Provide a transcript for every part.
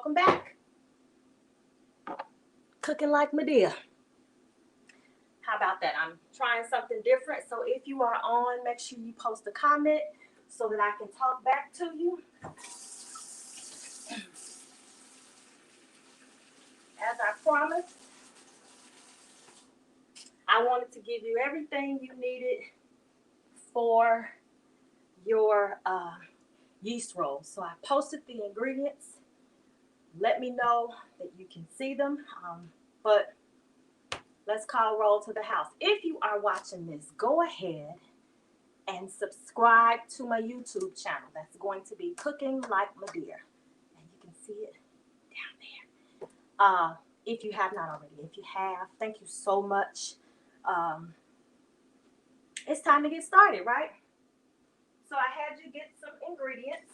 welcome back. Cooking like Medea. How about that? I'm trying something different. So if you are on, make sure you post a comment so that I can talk back to you. As I promised, I wanted to give you everything you needed for your yeast rolls. So I posted the ingredients. Let me know that you can see them. But let's call roll to the house. If you are watching this, go ahead and subscribe to my YouTube channel. That's going to be Cooking Like Medea. And you can see it down there. If you have not already. If you have, thank you so much. It's time to get started, right? So I had you get some ingredients.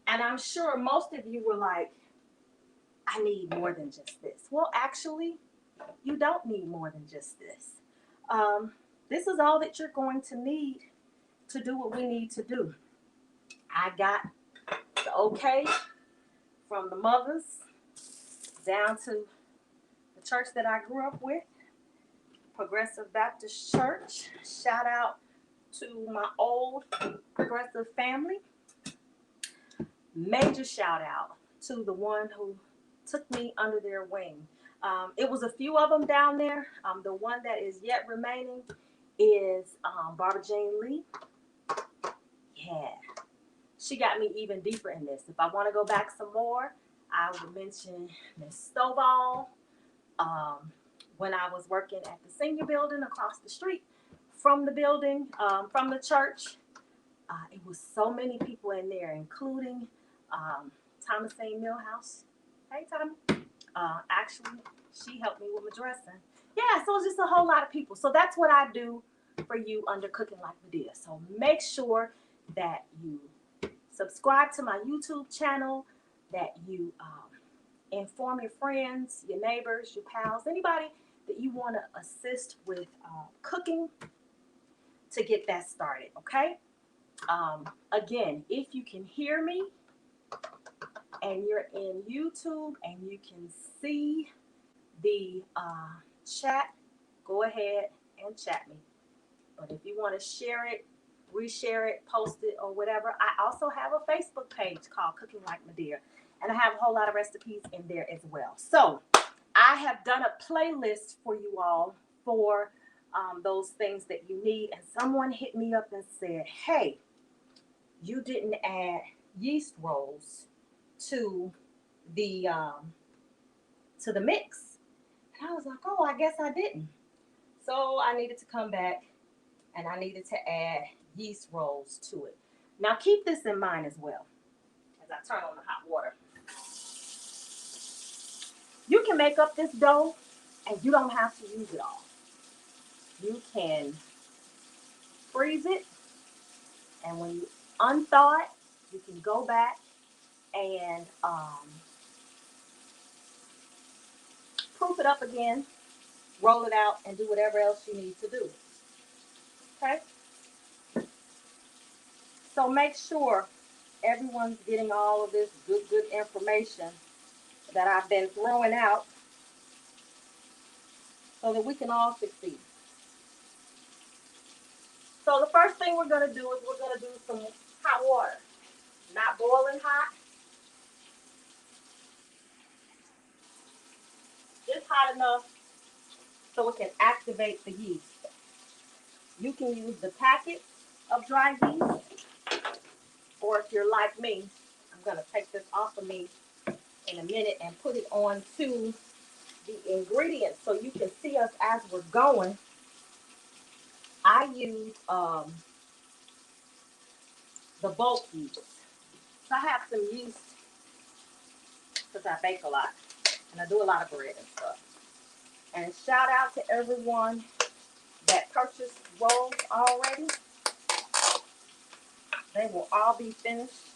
And I'm sure most of you were like, I need more than just this. Well, actually, you don't need more than just this. This is all that you're going to need to do what we need to do. I got the okay from the mothers down to the church that I grew up with, Progressive Baptist Church. Shout out to my old progressive family. Major shout out to the one who took me under their wing. It was a few of them down there. The one that is yet remaining is Barbara Jean Lee. Yeah, she got me even deeper in this. If I want to go back some more, I would mention Miss Stovall. When I was working at the senior building across the street from the building, from the church, it was so many people in there, including Thomasine Millhouse. Hey, Tommy. Actually, she helped me with my dressing. Yeah, so it's just a whole lot of people. So that's what I do for you under Cooking Like Medea. So make sure that you subscribe to my YouTube channel, that you inform your friends, your neighbors, your pals, anybody that you want to assist with cooking to get that started, okay? Again, if you can hear me and you're in YouTube and you can see the chat, go ahead and chat me. But if you want to share it, reshare it, post it, or whatever, I also have a Facebook page called Cooking Like Medea, and I have a whole lot of recipes in there as well. So I have done a playlist for you all for those things that you need, and someone hit me up and said, hey, you didn't add yeast rolls to the mix. And I was like, oh, I guess I didn't. So I needed to come back and I needed to add yeast rolls to it. Now keep this in mind as well as I turn on the hot water. You can make up this dough and you don't have to use it all. You can freeze it, and when you unthaw it, you can go back and proof it up again, roll it out, and do whatever else you need to do. Okay? So make sure everyone's getting all of this good information that I've been throwing out so that we can all succeed. So the first thing we're going to do is we're going to do some hot water. Not boiling hot. Just hot enough so it can activate the yeast. You can use the packet of dry yeast, or if you're like me, I'm going to take this off of me in a minute and put it onto the ingredients so you can see us as we're going. I use the bulk yeast. So I have some yeast because I bake a lot and I do a lot of bread and stuff. And shout out to everyone that purchased rolls already. They will all be finished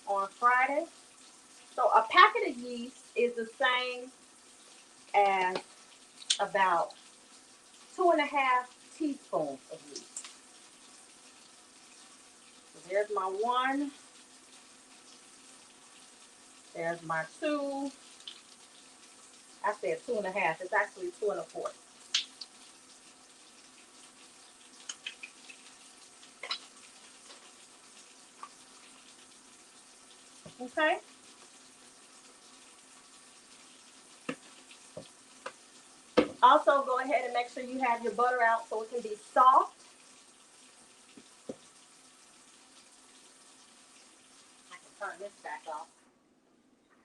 on Friday. So a packet of yeast is the same as about 2.5 teaspoons of yeast. So there's my 1 There's my two. I said 2.5. It's actually 2 1/4. Okay. Also, go ahead and make sure you have your butter out so it can be soft. I can turn this back off.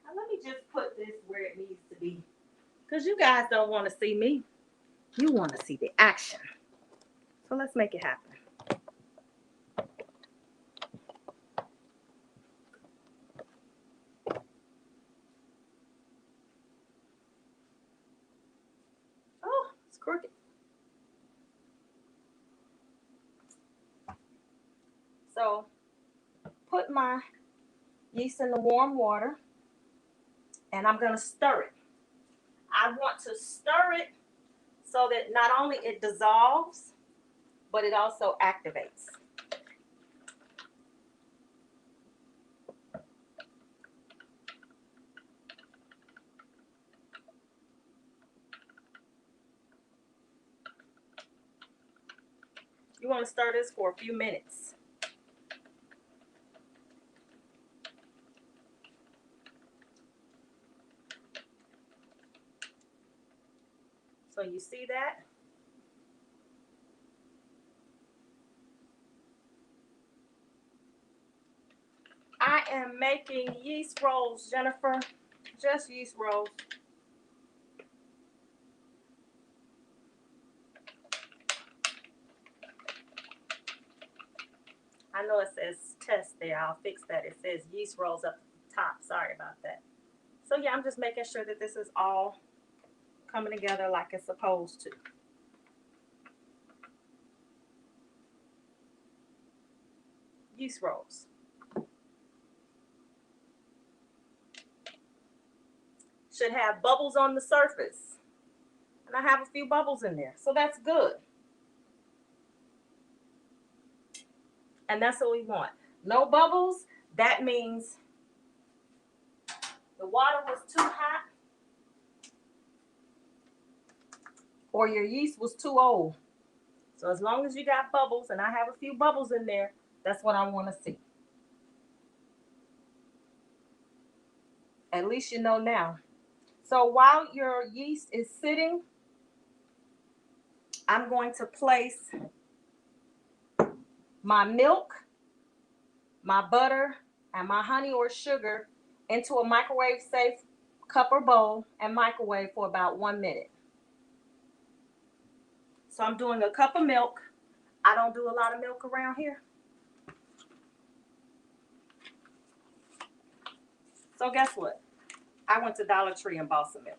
Now, let me just put this where it needs to be. Because you guys don't want to see me. You want to see the action. So let's make it happen. Oh, it's crooked. So put my yeast in the warm water and I'm going to stir it. I want to stir it so that not only it dissolves, but it also activates. You want to stir this for a few minutes. So you see that? I am making yeast rolls, Jennifer. Just yeast rolls. I know it says test there. I'll fix that. It says yeast rolls up at the top. Sorry about that. So yeah, I'm just making sure that this is all coming together like it's supposed to. Yeast rolls. Should have bubbles on the surface. And I have a few bubbles in there. So that's good. And that's what we want. No bubbles, that means the water was too hot or your yeast was too old. So as long as you got bubbles, and I have a few bubbles in there, that's what I want to see. At least you know now. So while your yeast is sitting, I'm going to place my milk, my butter, and my honey or sugar into a microwave safe cup or bowl and microwave for about 1 minute. So I'm doing a cup of milk. I don't do a lot of milk around here. So guess what? I went to Dollar Tree and bought some milk.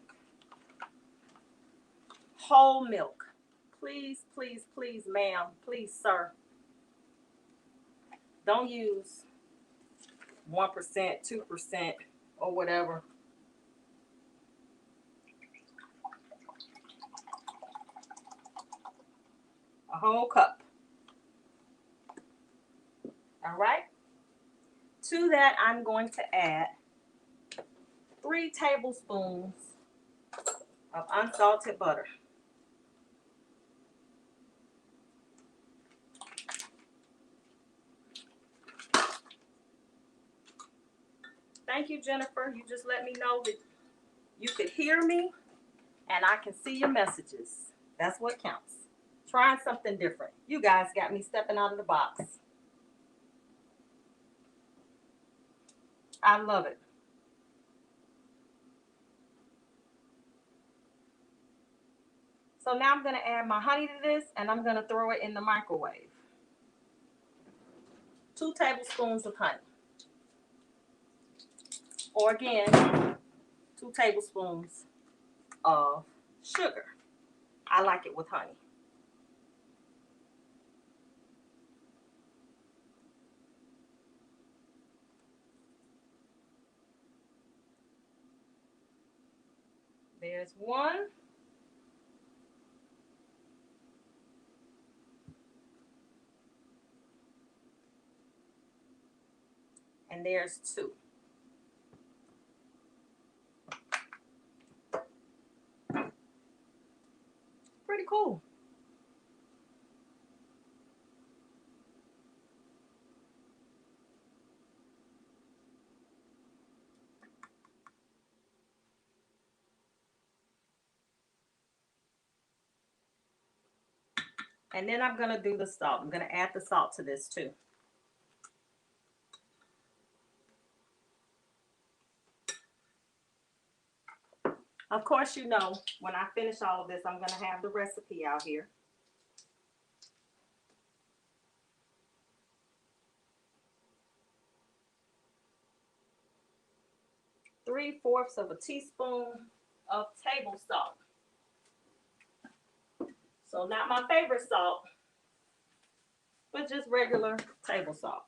Whole milk. Please, please, please, ma'am. Please, sir. Don't use 1%, 2%, or whatever. A whole cup. All right? To that, I'm going to add 3 tablespoons of unsalted butter. Thank you, Jennifer. You just let me know that you could hear me and I can see your messages. That's what counts. Trying something different. You guys got me stepping out of the box. I love it. So now I'm going to add my honey to this and I'm going to throw it in the microwave. 2 tablespoons of honey. Or again, 2 tablespoons of sugar. I like it with honey. There's 1. And there's 2. And then I'm going to do the salt. I'm going to add the salt to this too. Of course, you know, when I finish all of this, I'm going to have the recipe out here. Three-fourths of a teaspoon of table salt. So not my favorite salt, but just regular table salt.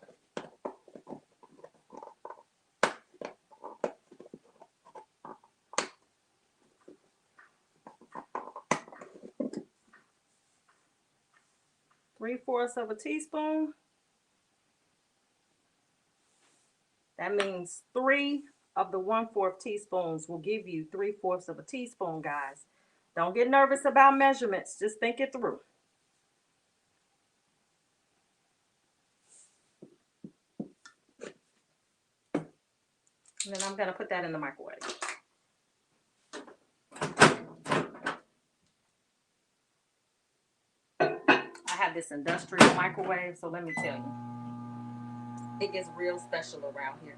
Three-fourths of a teaspoon. That means 3 of the 1/4 teaspoons will give you 3/4 of a teaspoon, guys. Don't get nervous about measurements. Just think it through. And then I'm going to put that in the microwave. I have this industrial microwave, so let me tell you, it gets real special around here.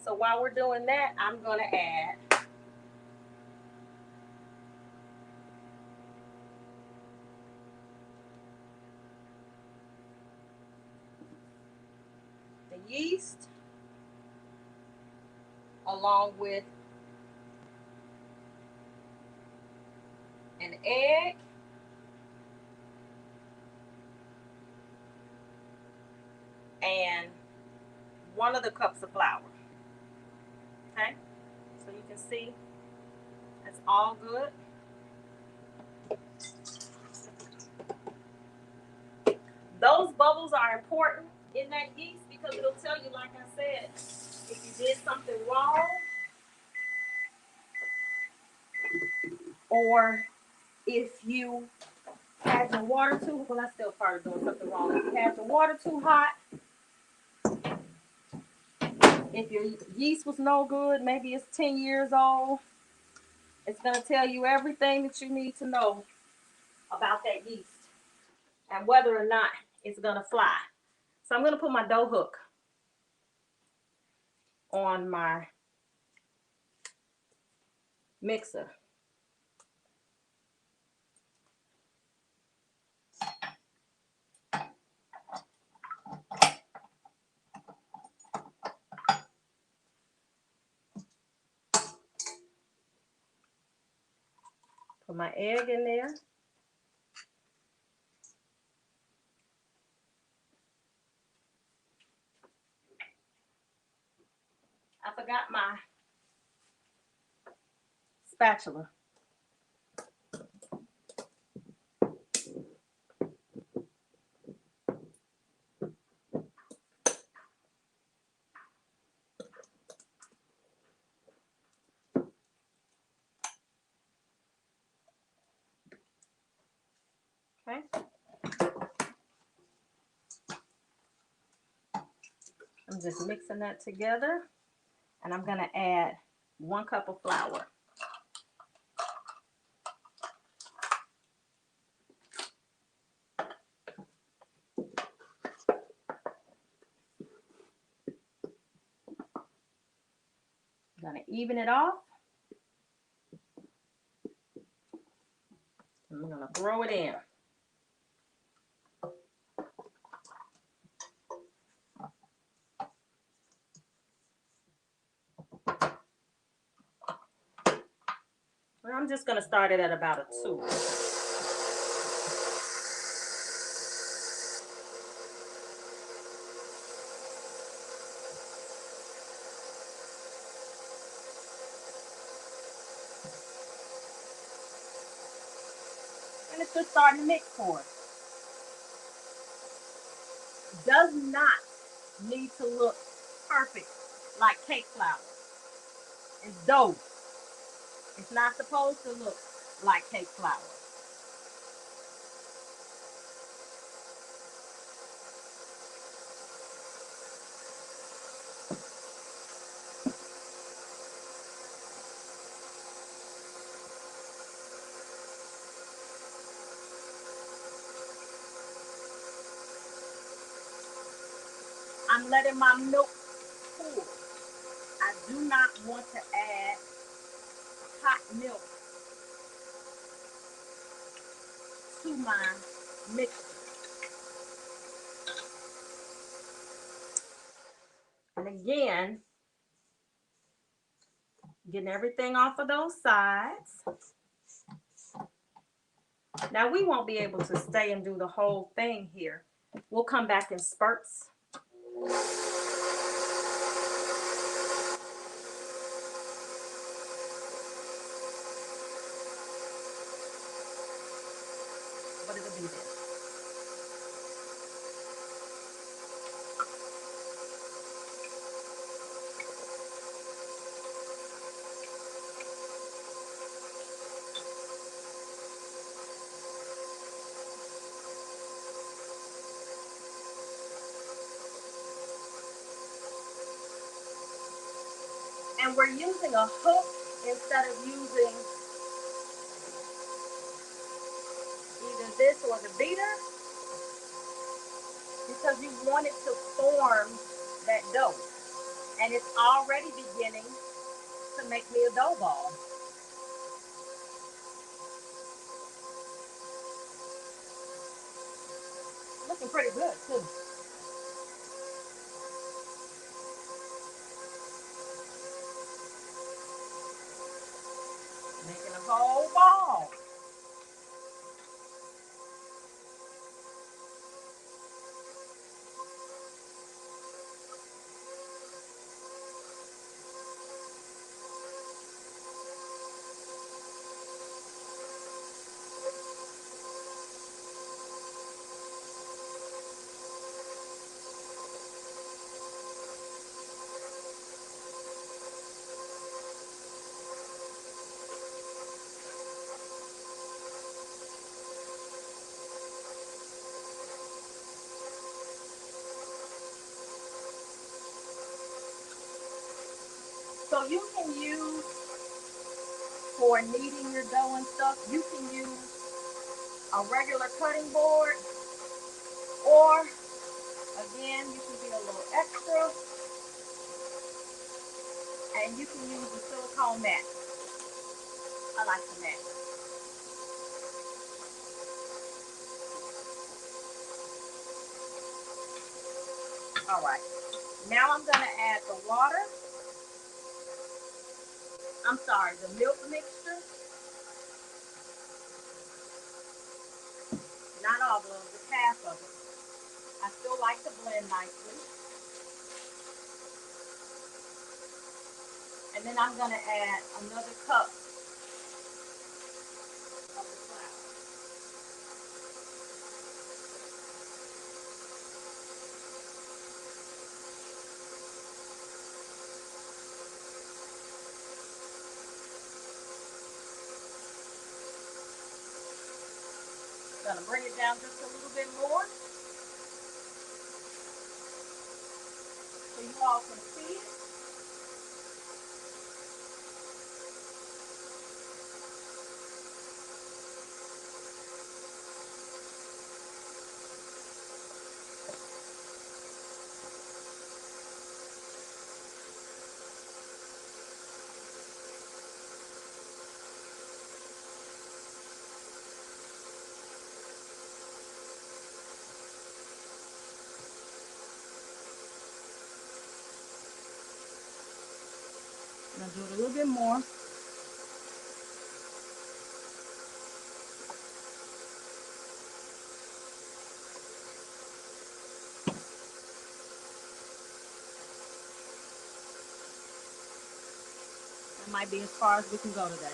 So while we're doing that, I'm going to add the yeast along with an egg and 1 of the cups of flour. Okay, so you can see it's all good. Those bubbles are important in that yeast because it'll tell you, like I said, if you did something wrong or if you had your water too, well, that's still part of doing something wrong. If you had your water too hot, if your yeast was no good, maybe it's 10 years old, it's going to tell you everything that you need to know about that yeast and whether or not it's going to fly. So I'm going to put my dough hook on my mixer. Put my egg in there. I forgot my spatula. Okay. I'm just mixing that together, and I'm going to add 1 cup of flour. I'm going to even it off. I'm going to throw it in. And I'm just going to start it at about a 2. And it's just starting to mix for it. Does not need to look perfect like cake flour. It's dough. It's not supposed to look like cake flour. I'm letting my milk cool. I do not want to add hot milk to my mixture. And again, getting everything off of those sides. Now we won't be able to stay and do the whole thing here. We'll come back in spurts. But it'll be there. And we're using a hook instead of using either this or the beater because you want it to form that dough. And it's already beginning to make me a dough ball. Looking pretty good too. Making a whole ball. So you can use, for kneading your dough and stuff, you can use a regular cutting board, or again, you can be a little extra and you can use a silicone mat. I like the mat. All right, now I'm gonna add the water. I'm sorry, the milk mixture. Not all of it, just half of it. I still like to blend nicely. And then I'm gonna add another cup of the flour. I'm gonna bring it down just a little bit more so you all can see it. I'm gonna do it a little bit more. That might be as far as we can go today.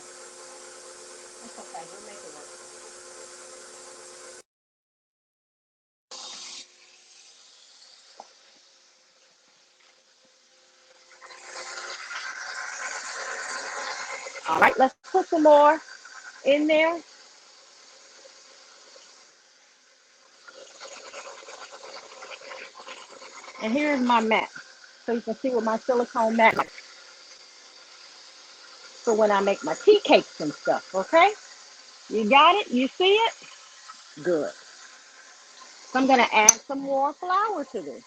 That's okay, we'll make it work. All right, let's put some more in there. And here's my mat. So you can see what my silicone mat is. So when I make my tea cakes and stuff, okay? You got it? You see it? Good. So I'm gonna add some more flour to this.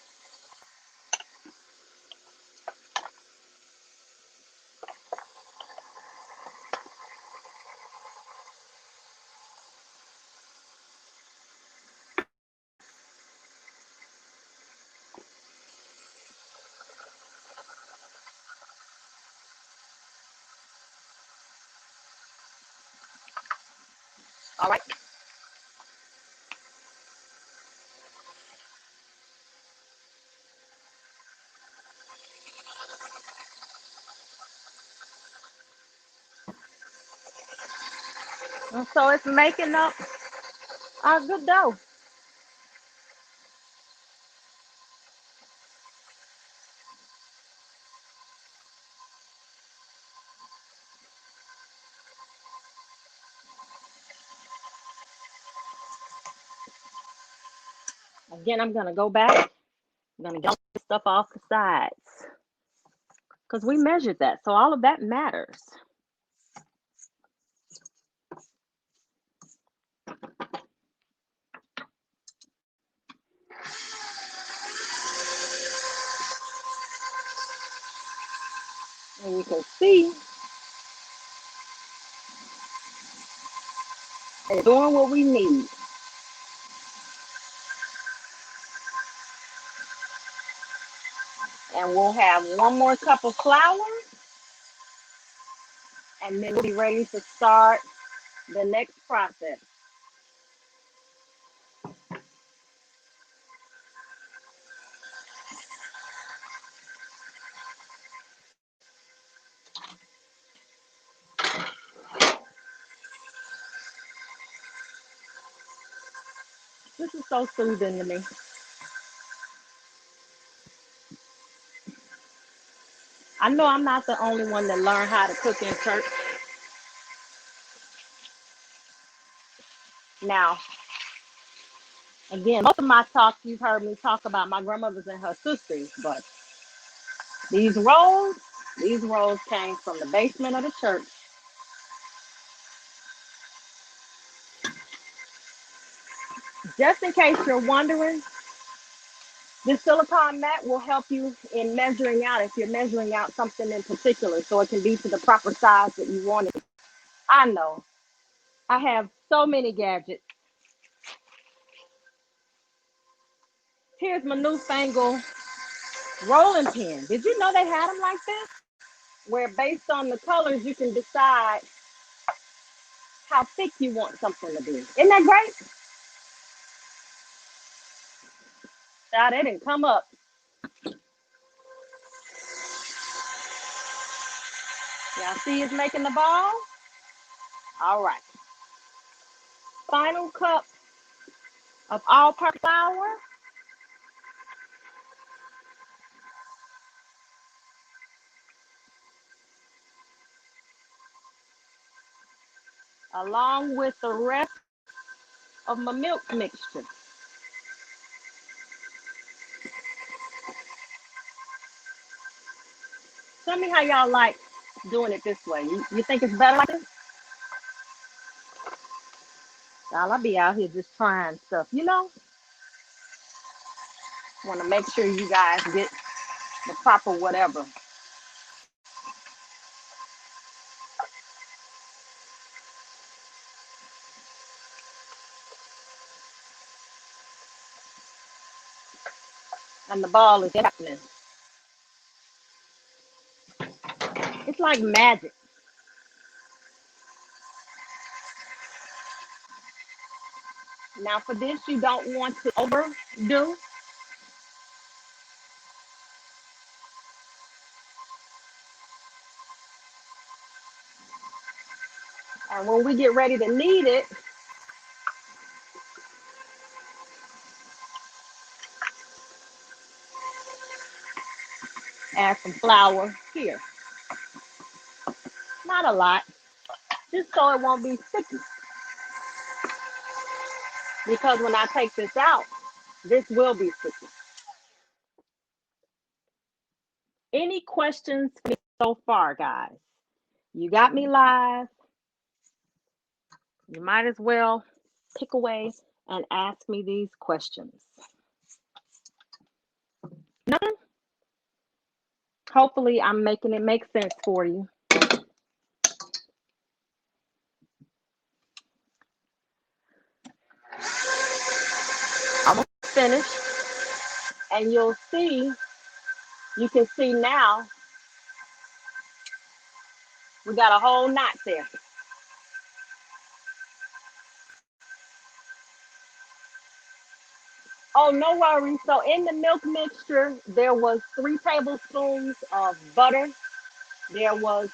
All right. And so it's making up our good dough. Again, I'm gonna go back. I'm gonna get this stuff off the sides because we measured that, so all of that matters. And you can see it's doing what we need. And we'll have one more cup of flour, and then we'll be ready to start the next process. This is so soothing to me. I know I'm not the only one that learned how to cook in church. Now, again, most of my talks, you've heard me talk about my grandmothers and her sisters, but these rolls came from the basement of the church. Just in case you're wondering, this silicone mat will help you in measuring out if you're measuring out something in particular, so it can be to the proper size that you want it. I know. I have so many gadgets. Here's my newfangled rolling pin. Did you know they had them like this? Where based on the colors, you can decide how thick you want something to be. Isn't that great? Now, they didn't come up. Y'all see it's making the ball? All right. Final cup of all-purpose flour. Along with the rest of my milk mixture. Tell me how y'all like doing it this way. You think it's better like this? Y'all, I'll be out here just trying stuff, you know? Want to make sure you guys get the proper whatever. And the ball is happening. It's like magic. Now for this, you don't want to overdo. And when we get ready to knead it, add some flour here. Not a lot, just so it won't be sticky. Because when I take this out, this will be sticky. Any questions so far, guys? You got me live. You might as well pick away and ask me these questions. Nothing? Hopefully, I'm making it make sense for you. Almost finished. And you can see now, we got a whole knot there. Oh, no worries. So in the milk mixture, there was 3 tablespoons of butter. There was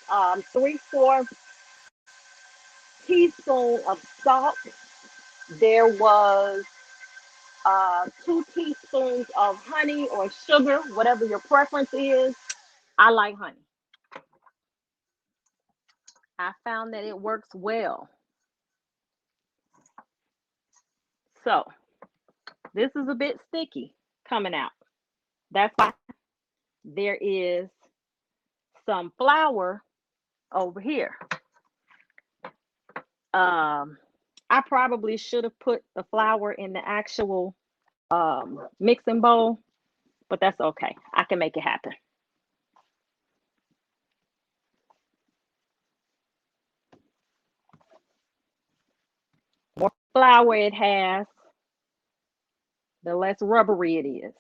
3/4 teaspoon of salt. There was 2 teaspoons of honey or sugar, whatever your preference is. I like honey. I found that it works well. So this is a bit sticky coming out. That's why there is some flour over here. I probably should have put the flour in the actual mixing bowl, but that's okay. I can make it happen. More flour it has, the less rubbery it is.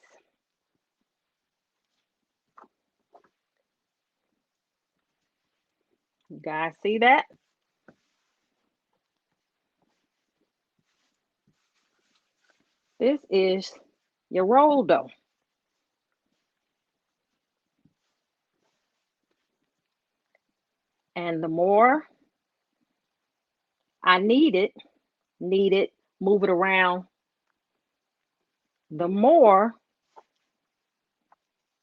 You guys see that? This is your roll dough. And the more I knead it, move it around, the more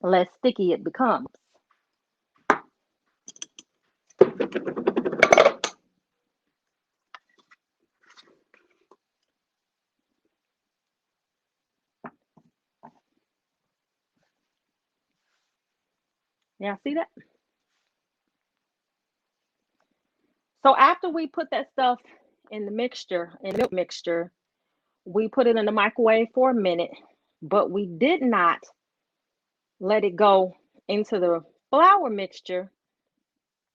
less sticky it becomes. Now see that? So after we put that stuff in the mixture, in milk mixture, we put it in the microwave for a minute, but we did not let it go into the flour mixture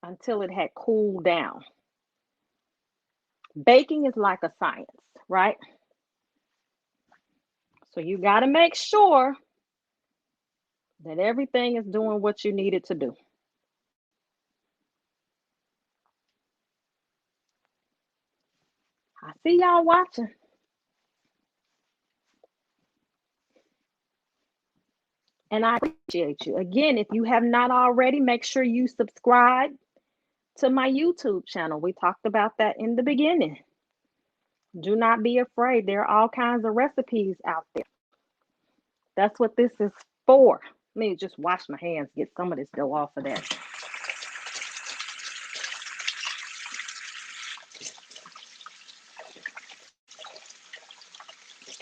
until it had cooled down. Baking is like a science, right? So you got to make sure that everything is doing what you need it to do. I see y'all watching. And I appreciate you. Again, if you have not already, make sure you subscribe to my YouTube channel. We talked about that in the beginning. Do not be afraid. There are all kinds of recipes out there. That's what this is for. Let me just wash my hands, get some of this dough off of that.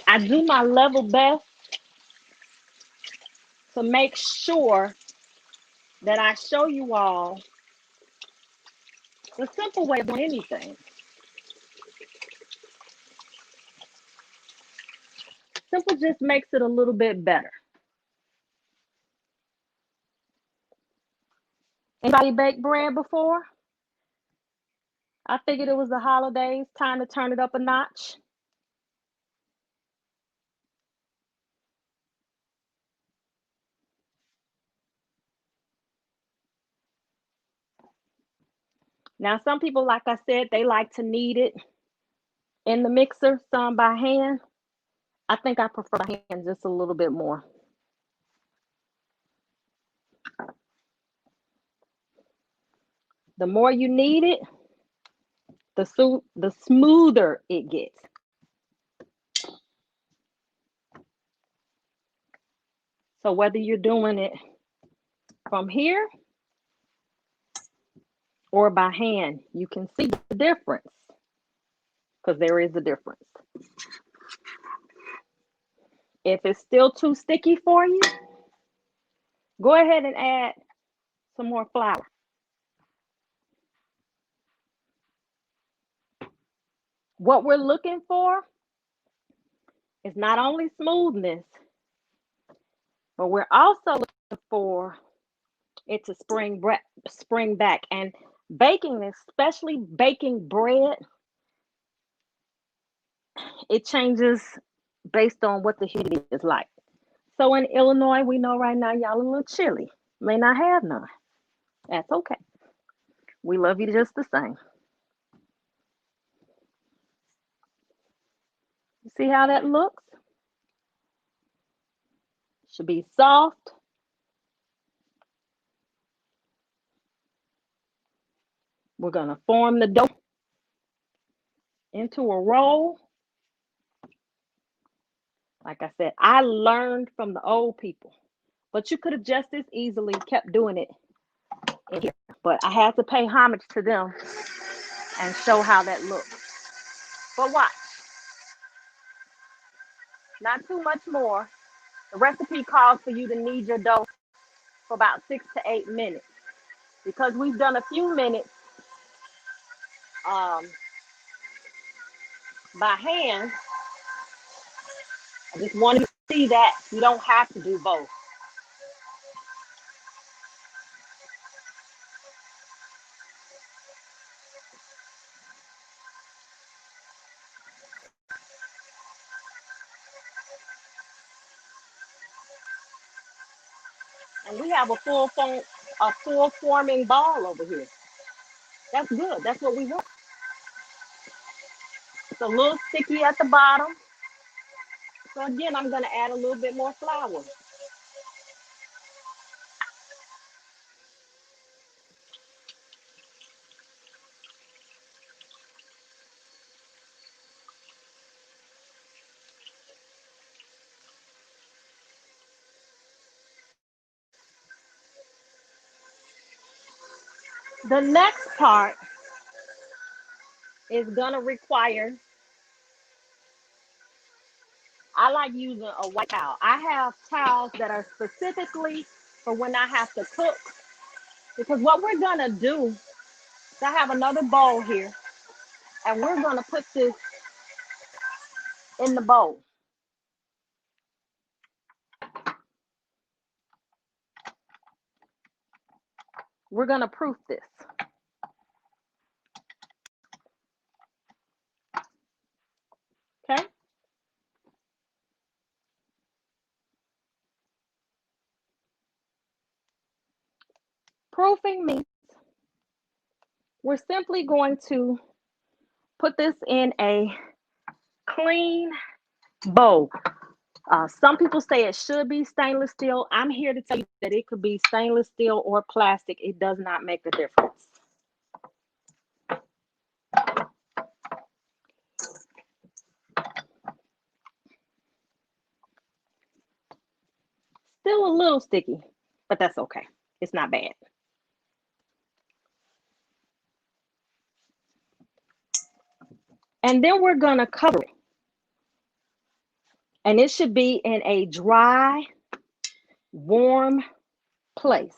I do my level best to make sure that I show you all the simple way of doing anything. Simple just makes it a little bit better. Anybody baked bread before? I figured it was the holidays, time to turn it up a notch. Now, some people, like I said, they like to knead it in the mixer, some by hand. I think I prefer by hand just a little bit more. The more you knead it, the smoother it gets. So whether you're doing it from here or by hand, you can see the difference because there is a difference. If it's still too sticky for you, go ahead and add some more flour. What we're looking for is not only smoothness, but we're also looking for it to spring back. And baking, especially baking bread, it changes based on what the humidity is like. So in Illinois, we know right now y'all a little chilly. May not have none. That's okay. We love you just the same. You see how that looks? Should be soft. We're going to form the dough into a roll. Like I said, I learned from the old people, but you could have just as easily kept doing it in here. But I had to pay homage to them and show how that looks. But watch, not too much more. The recipe calls for you to knead your dough for about 6 to 8 minutes. Because we've done a few minutes um, by hand, I just wanted you to see that you don't have to do both. And we have a full forming ball over here. That's good. That's what we want. It's a little sticky at the bottom. So again, I'm going to add a little bit more flour. The next part is going to require, I like using a white towel. I have towels that are specifically for when I have to cook. Because what we're going to do is I have another bowl here. And we're going to put this in the bowl. We're going to proof this. Okay? Proofing means we're simply going to put this in a clean bowl. Some people say it should be stainless steel. I'm here to tell you that it could be stainless steel or plastic. It does not make a difference. Still a little sticky, but that's okay. It's not bad. And then we're going to cover it. And it should be in a dry, warm place.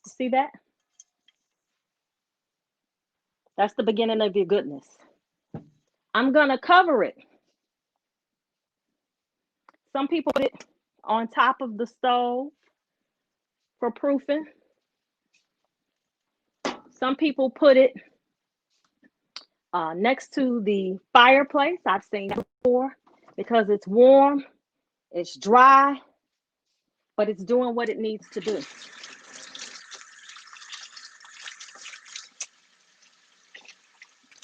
See that? That's the beginning of your goodness. I'm going to cover it. Some people put it on top of the stove for proofing. Some people put it next to the fireplace. I've seen that before because it's warm, it's dry, but it's doing what it needs to do.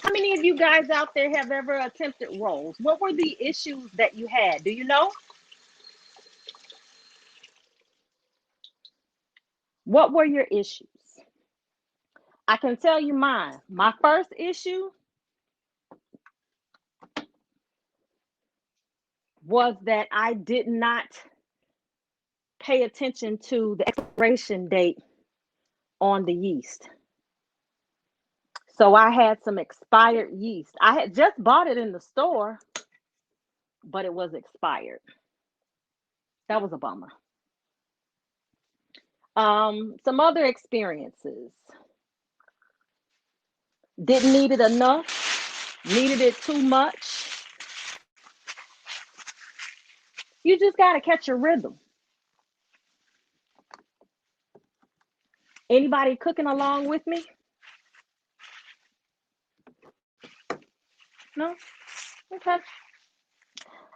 How many of you guys out there have ever attempted rolls? What were the issues that you had? Do you know? What were your issues? I can tell you mine. My first issue was that I did not pay attention to the expiration date on the yeast. So I had some expired yeast. I had just bought it in the store, but it was expired. That was a bummer. Some other experiences. Didn't need it enough, needed it too much. You just got to catch your rhythm. Anybody cooking along with me? No? Okay.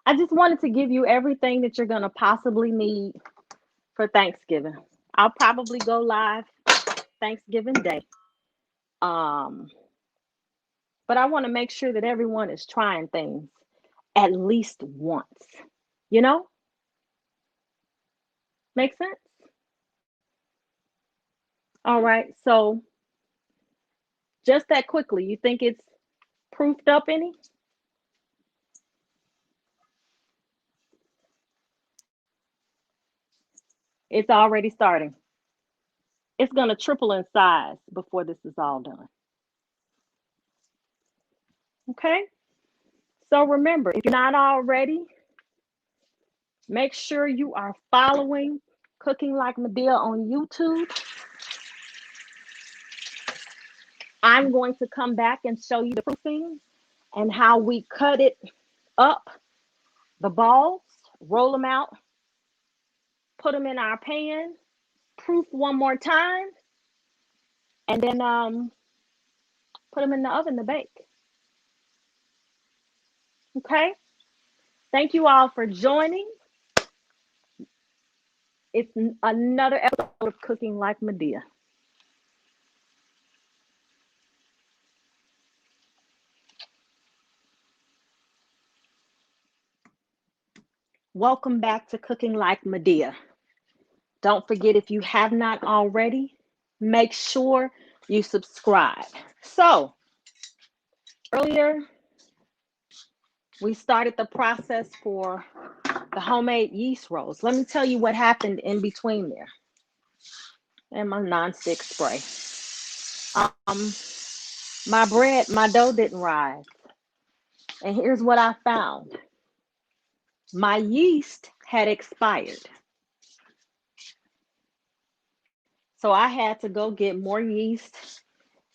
I just wanted to give you everything that you're going to possibly need for Thanksgiving. I'll probably go live Thanksgiving Day. but I want to make sure that everyone is trying things at least once. You know? Make sense? All right. So, just that quickly, you think it's proofed up any? It's already starting. It's going to triple in size before this is all done. Okay? So, remember, if you're not already, make sure you are following Cooking Like Medea on YouTube. I'm going to come back and show you the proofing and how we cut it up, the balls, roll them out, put them in our pan, proof one more time, and then put them in the oven to bake. Okay? Thank you all for joining. It's another episode of Cooking Like Medea. Welcome back to Cooking Like Medea. Don't forget, if you have not already, make sure you subscribe. So, earlier, we started the process for the homemade yeast rolls. Let me tell you what happened in between there. And my nonstick spray. My dough didn't rise. And here's what I found. My yeast had expired. So I had to go get more yeast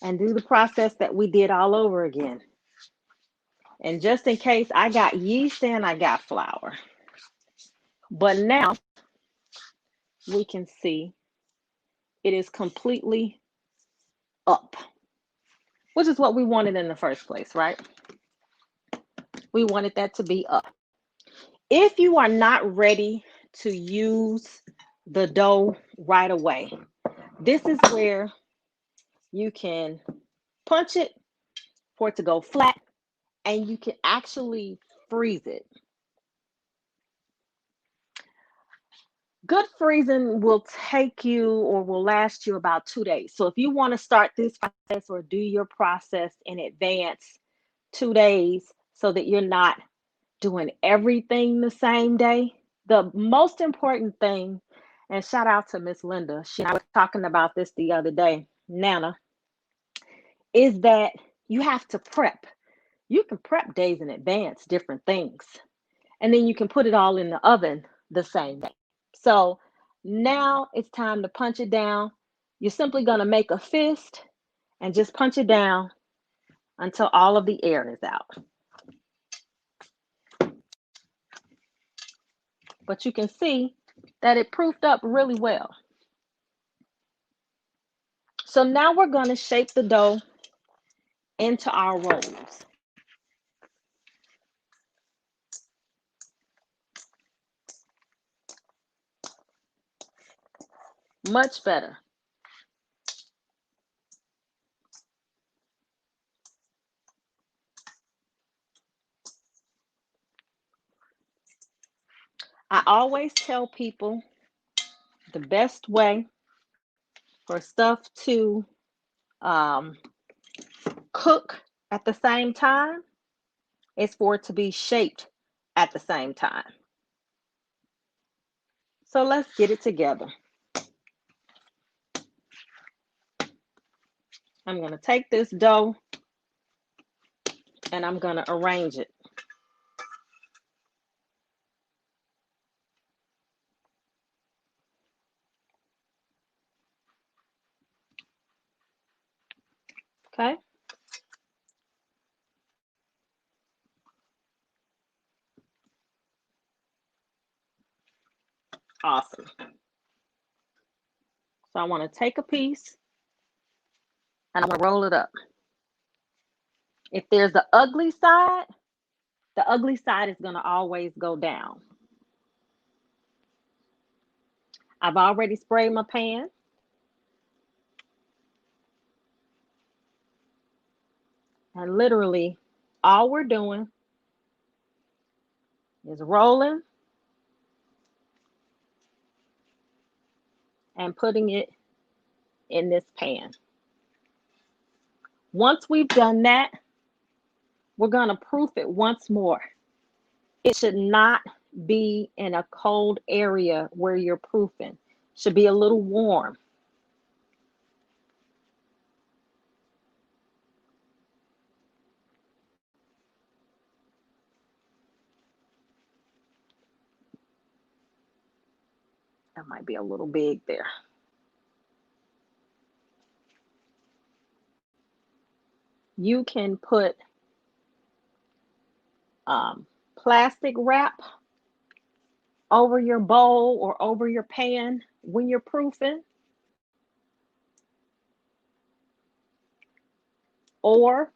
and do the process that we did all over again. And just in case, I got yeast and I got flour. But now we can see it is completely up, which is what we wanted in the first place, right? We wanted that to be up. If you are not ready to use the dough right away, this is where you can punch it for it to go flat, and you can actually freeze it. Good freezing will take you or will last you about 2 days. So if you want to start this process or do your process in advance, 2 days, so that you're not doing everything the same day. The most important thing, and shout out to Miss Linda, she and I was talking about this the other day, Nana, is that you have to prep. You can prep days in advance, different things, and then you can put it all in the oven the same day. So now it's time to punch it down. You're simply going to make a fist and just punch it down until all of the air is out. But you can see that it proofed up really well. So now we're going to shape the dough into our rolls. Much better. I always tell people the best way for stuff to cook at the same time is for it to be shaped at the same time. So let's get it together. I'm going to take this dough and I'm going to arrange it. Okay. Awesome. So I want to take a piece and I'm going to roll it up. If there's the ugly side is going to always go down. I've already sprayed my pan. And literally, all we're doing is rolling and putting it in this pan. Once we've done that, we're going to proof it once more. It should not be in a cold area where you're proofing. It should be a little warm. That might be a little big there. You can put plastic wrap over your bowl or over your pan when you're proofing, or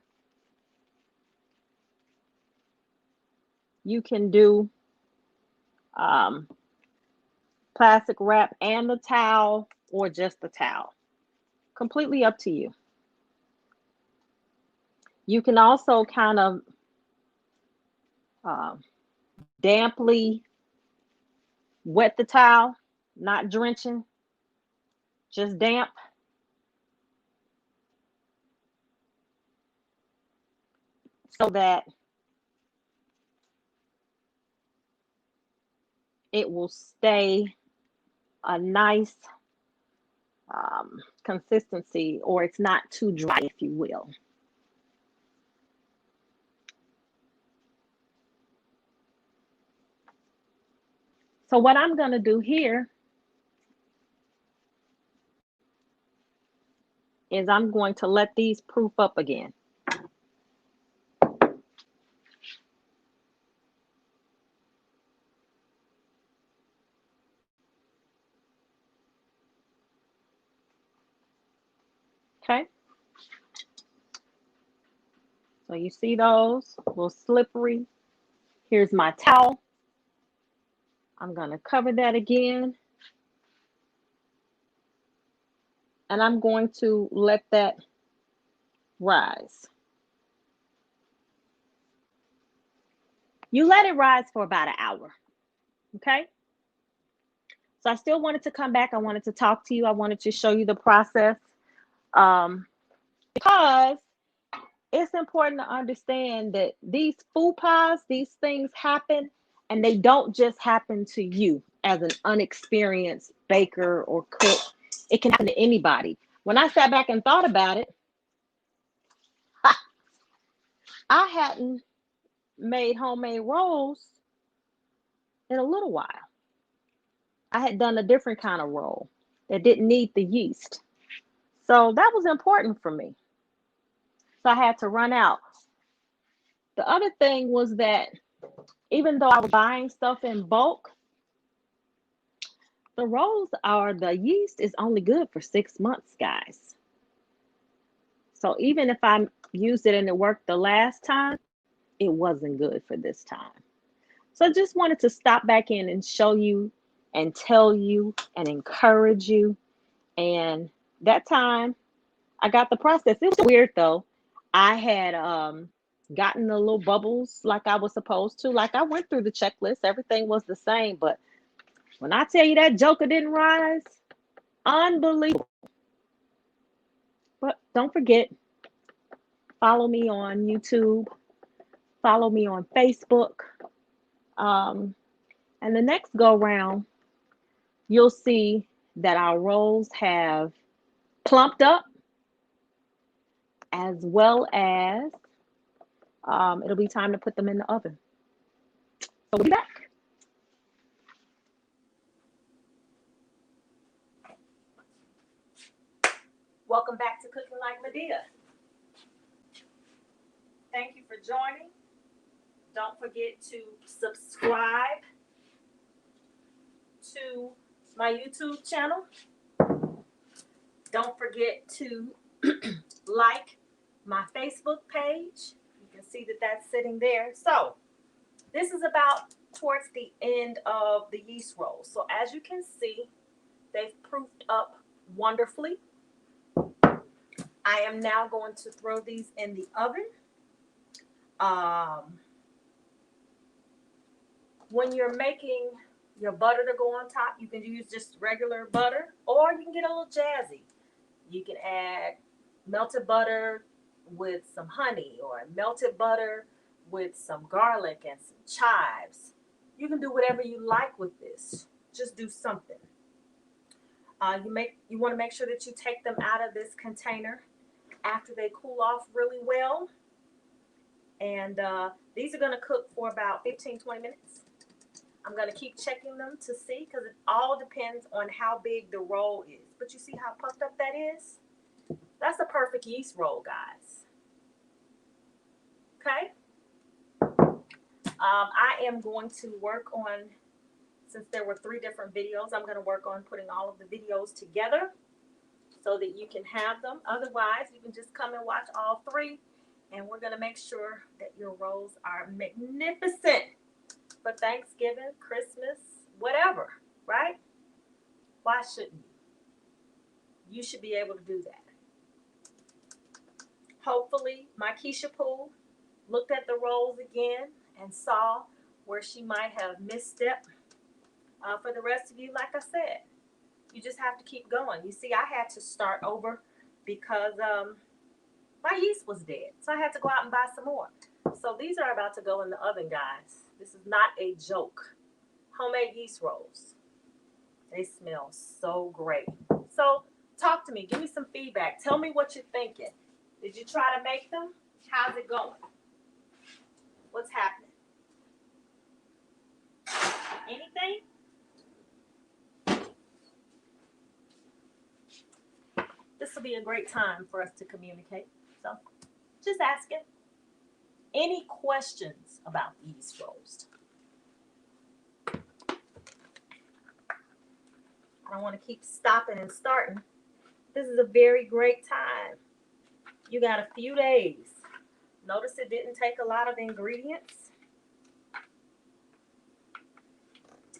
you can do plastic wrap and the towel, or just the towel. Completely up to you. You can also kind of damply wet the towel, not drenching, just damp. So that it will stay a nice consistency, or it's not too dry, if you will. So what I'm going to do here is I'm going to let these proof up again. Okay. So you see those, a little slippery. Here's my towel. I'm going to cover that again. And I'm going to let that rise. You let it rise for about an hour. Okay. So I still wanted to come back. I wanted to talk to you. I wanted to show you the process. Because it's important to understand that these faux pas, these things happen, and they don't just happen to you as an unexperienced baker or cook. It can happen to anybody. When I sat back and thought about it, I hadn't made homemade rolls in a little while. I had done a different kind of roll that didn't need the yeast. So that was important for me. So I had to run out. The other thing was that even though I was buying stuff in bulk, the yeast is only good for 6 months, guys. So even if I used it and it worked the last time, it wasn't good for this time. So I just wanted to stop back in and show you and tell you and encourage you. And that time I got the process. It was weird though. I had gotten the little bubbles like I was supposed to. Like I went through the checklist, everything was the same. But when I tell you that joker didn't rise, unbelievable. But don't forget, follow me on YouTube, follow me on Facebook. And the next go round, you'll see that our rolls have plumped up, as well as it'll be time to put them in the oven. So we'll be back. Welcome back to Cooking Like Medea. Thank you for joining. Don't forget to subscribe to my YouTube channel. Don't forget to like my Facebook page. You can see that that's sitting there. So this is about towards the end of the yeast rolls. So as you can see, they've proofed up wonderfully. I am now going to throw these in the oven When you're making your butter to go on top, you can use just regular butter, or you can get a little jazzy. You can add melted butter with some honey, or melted butter with some garlic and some chives. You can do whatever you like with this. Just do something. You want to make sure that you take them out of this container after they cool off really well. And these are going to cook for about 15-20 minutes. I'm going to keep checking them to see, because it all depends on how big the roll is. But you see how puffed up that is? That's a perfect yeast roll, guys. Okay? I am going to work on, since there were 3 different videos, I'm going to work on putting all of the videos together so that you can have them. Otherwise, you can just come and watch all 3, and we're going to make sure that your rolls are magnificent for Thanksgiving, Christmas, whatever, right? Why shouldn't you? You should be able to do that. Hopefully, my Keisha Poole looked at the rolls again and saw where she might have misstepped. For the rest of you, like I said, you just have to keep going. You see, I had to start over because my yeast was dead. So I had to go out and buy some more. So these are about to go in the oven, guys. This is not a joke. Homemade yeast rolls. They smell so great. So talk to me. Give me some feedback. Tell me what you're thinking. Did you try to make them? How's it going? What's happening? Anything? This will be a great time for us to communicate. So just ask it. Any questions about yeast rolls? I don't want to keep stopping and starting. This is a very great time. You got a few days. Notice it didn't take a lot of ingredients.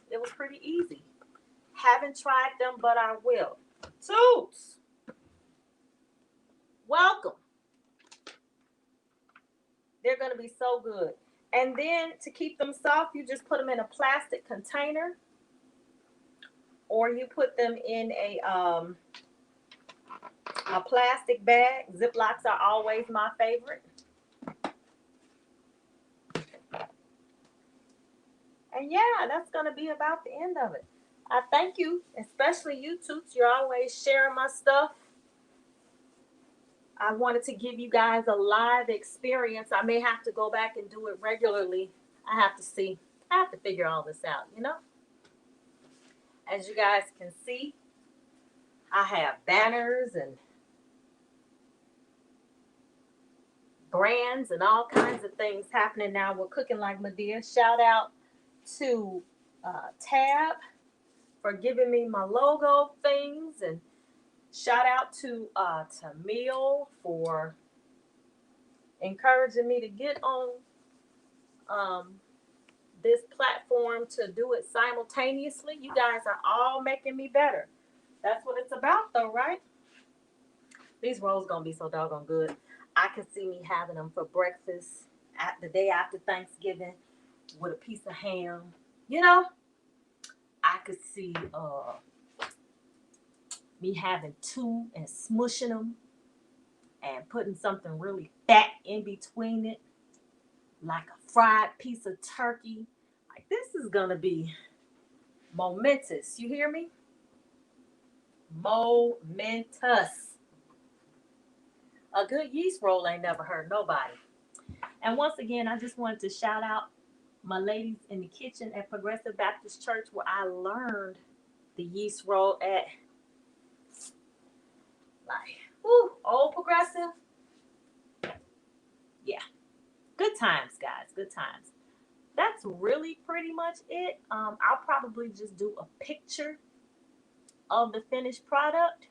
It was pretty easy. Haven't tried them, but I will. Toots! Welcome. They're going to be so good. And then to keep them soft, you just put them in a plastic container, or you put them in a plastic bag. Ziplocs are always my favorite. And yeah, that's going to be about the end of it. I thank you, especially you, Toots. You're always sharing my stuff. I wanted to give you guys a live experience. I may have to go back and do it regularly. I have to see. I have to figure all this out, you know? As you guys can see, I have banners and brands and all kinds of things happening now. We're cooking like Medea. Shout out to Tab for giving me my logo things, and shout out to Tamil for encouraging me to get on this platform to do it simultaneously. You guys are all making me better. That's what it's about, though, right? These rolls gonna be so doggone good. I could see me having them for breakfast at the day after Thanksgiving with a piece of ham. You know, I could see me having 2 and smushing them and putting something really fat in between it, like a fried piece of turkey. Like, this is gonna be momentous. You hear me? Momentous. A good yeast roll ain't never hurt nobody. And once again, I just wanted to shout out my ladies in the kitchen at Progressive Baptist Church, where I learned the yeast roll at. Like, whoo, old Progressive. Yeah. Good times, guys. Good times. That's really pretty much it. I'll probably just do a picture of the finished product.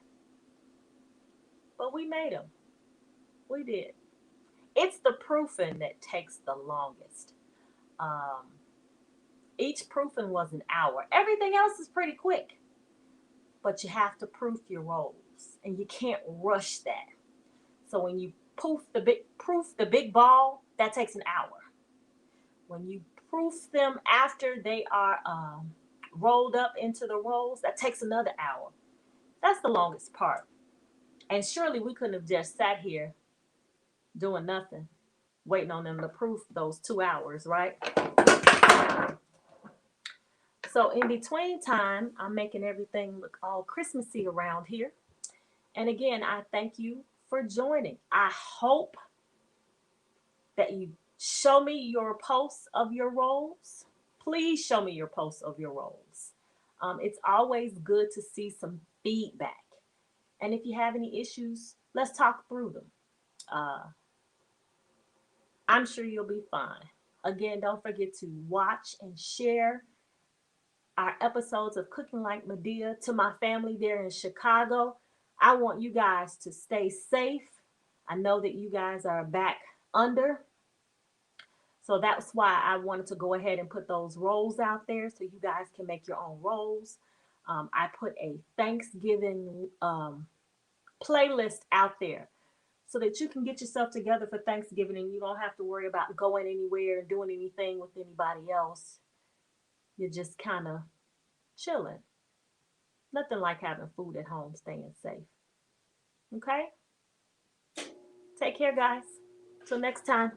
But we made them. We did. It's the proofing that takes the longest. Each proofing was an hour. Everything else is pretty quick. But you have to proof your rolls. And you can't rush that. So when you proof the big ball, that takes an hour. When you proof them after they are rolled up into the rolls, that takes another hour. That's the longest part. And surely we couldn't have just sat here doing nothing, waiting on them to proof those 2 hours, right? So in between time, I'm making everything look all Christmassy around here. And again, I thank you for joining. I hope that you show me your posts of your rolls. Please show me your posts of your rolls. It's always good to see some feedback. And if you have any issues, let's talk through them. Uh, I'm sure you'll be fine. Again, don't forget to watch and share our episodes of Cooking Like Medea. To my family there in Chicago, I want you guys to stay safe. I know that you guys are back under. So that's why I wanted to go ahead and put those rolls out there so you guys can make your own rolls. I put a Thanksgiving playlist out there so that you can get yourself together for Thanksgiving and you don't have to worry about going anywhere and doing anything with anybody else. You're just kind of chilling. Nothing like having food at home, staying safe. Okay? Take care, guys. Till next time.